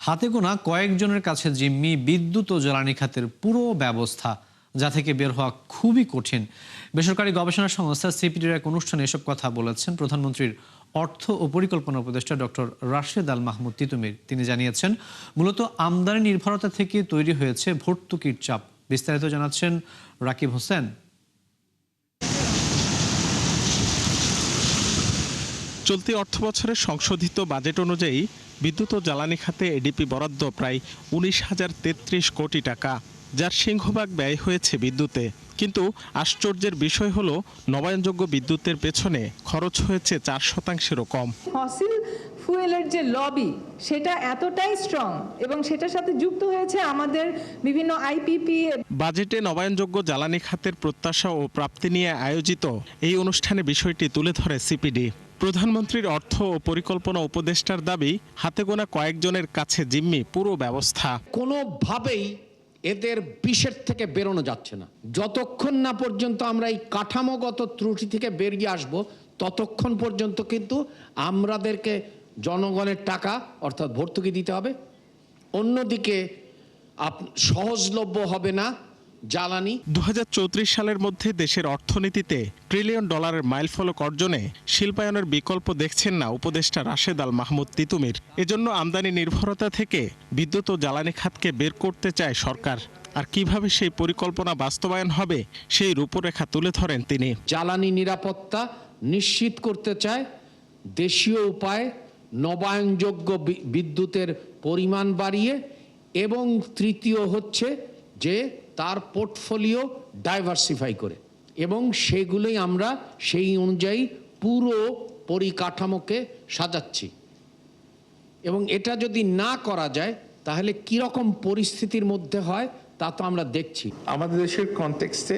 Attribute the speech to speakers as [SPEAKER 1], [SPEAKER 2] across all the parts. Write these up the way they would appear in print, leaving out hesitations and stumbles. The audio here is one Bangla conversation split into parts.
[SPEAKER 1] হাতে গোনা কয়েকজনের কাছে জিম্মি বিদ্যুৎ ও জ্বালানি খাতের পুরো ব্যবস্থা, যা থেকে বের হওয়া খুবই কঠিন। বেসরকারি গবেষণা সংস্থা সিপিডির এক অনুষ্ঠানে এসব কথা বলেছেন প্রধানমন্ত্রীর অর্থ ও পরিকল্পনা উপদেষ্টা ডক্টর রাশেদ আল মাহমুদ তিতুমির। তিনি জানিয়েছেন, মূলত আমদানি নির্ভরতা থেকে তৈরি হয়েছে ভর্তুকির চাপ। বিস্তারিত জানাচ্ছেন রাকিব হোসেন।
[SPEAKER 2] চলতি অর্থবছরের সংশোধিত বাজেট অনুযায়ী বিদ্যুৎ ও জ্বালানি খাতে এডিপি বরাদ্দ প্রায় 19,033 কোটি টাকা, যার সিংহভাগ ব্যয় হয়েছে বিদ্যুতে। কিন্তু আশ্চর্যের বিষয় হলো, নবায়নযোগ্য বিদ্যুতের পেছনে খরচ হয়েছে 4%-ও কম।
[SPEAKER 3] ফসিল ফুয়েলের যে লবি, সেটা এতটাই স্ট্রং এবং সেটার সাথে যুক্ত হয়েছে আমাদের বিভিন্ন আইপিপি।
[SPEAKER 2] বাজেটে নবায়নযোগ্য জ্বালানি খাতের প্রত্যাশা ও প্রাপ্তি নিয়ে আয়োজিত এই অনুষ্ঠানে বিষয়টি তুলে ধরে সিপিডি। প্রধানমন্ত্রীর অর্থ ও পরিকল্পনা উপদেষ্টার দাবি, হাতে গোনা কয়েকজনের কাছে জিম্মি পুরো ব্যবস্থা।
[SPEAKER 4] কোনোভাবেই এদের বিষের থেকে বেরোনো যাচ্ছে না। যতক্ষণ না পর্যন্ত আমরা এই কাঠামোগত ত্রুটি থেকে বেরিয়ে আসব, ততক্ষণ পর্যন্ত কিন্তু আমাদেরকে জনগণের টাকা অর্থাৎ ভর্তুকি দিতে হবে। অন্যদিকে সহজলভ্য হবে না জ্বালানি।
[SPEAKER 2] 2034 সালের মধ্যে দেশের অর্থনীতিতে $1 ট্রিলিয়ন মাইলফলক অর্জনে শিল্পায়নের বিকল্প দেখছেন না উপদেষ্টা রাশেদ আল মাহমুদ তিতুমির। এজন্য আমদানি নির্ভরতা থেকে বিদ্যুৎ ও জ্বালানি খাতকে বের করতে চায় সরকার। আর কিভাবে সেই পরিকল্পনা বাস্তবায়ন হবে, সেই রূপরেখা তুলে ধরেন তিনি।
[SPEAKER 4] জ্বালানি নিরাপত্তা নিশ্চিত করতে চায় দেশীয় উপায়ে নবায়নযোগ্য বিদ্যুতের পরিমাণ বাড়িয়ে, এবং তৃতীয় হচ্ছে যে তার পোর্টফোলিও ডাইভার্সিফাই করে, এবং সেগুলোই আমরা সেই অনুযায়ী পুরো পরিকাঠামোকে সাজাচ্ছি। এবং এটা যদি না করা যায় তাহলে কীরকম পরিস্থিতির মধ্যে হয় তা তো আমরা দেখছি।
[SPEAKER 5] আমাদের দেশের কনটেক্সটে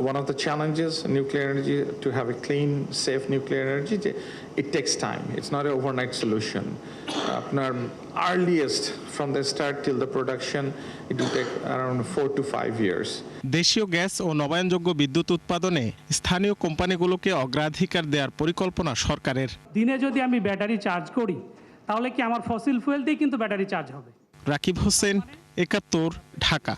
[SPEAKER 5] one of the challenges nuclear energy to have a clean safe nuclear energy, it takes time. It's not an overnight solution. আপনার earliest from the start till the production it will take around 4 to 5 years.
[SPEAKER 2] দেশীয় গ্যাস ও নবায়নযোগ্য বিদ্যুৎ উৎপাদনে স্থানীয় কোম্পানিগুলোকে অগ্রাধিকার দেওয়ার পরিকল্পনা সরকারের।
[SPEAKER 6] দিনে যদি আমি ব্যাটারি চার্জ করি, তাহলে কি আমার ফসিল ফুয়েল দিয়ে কিন্তু ব্যাটারি চার্জ হবে।
[SPEAKER 2] রাকিব হোসেন, 71, ঢাকা।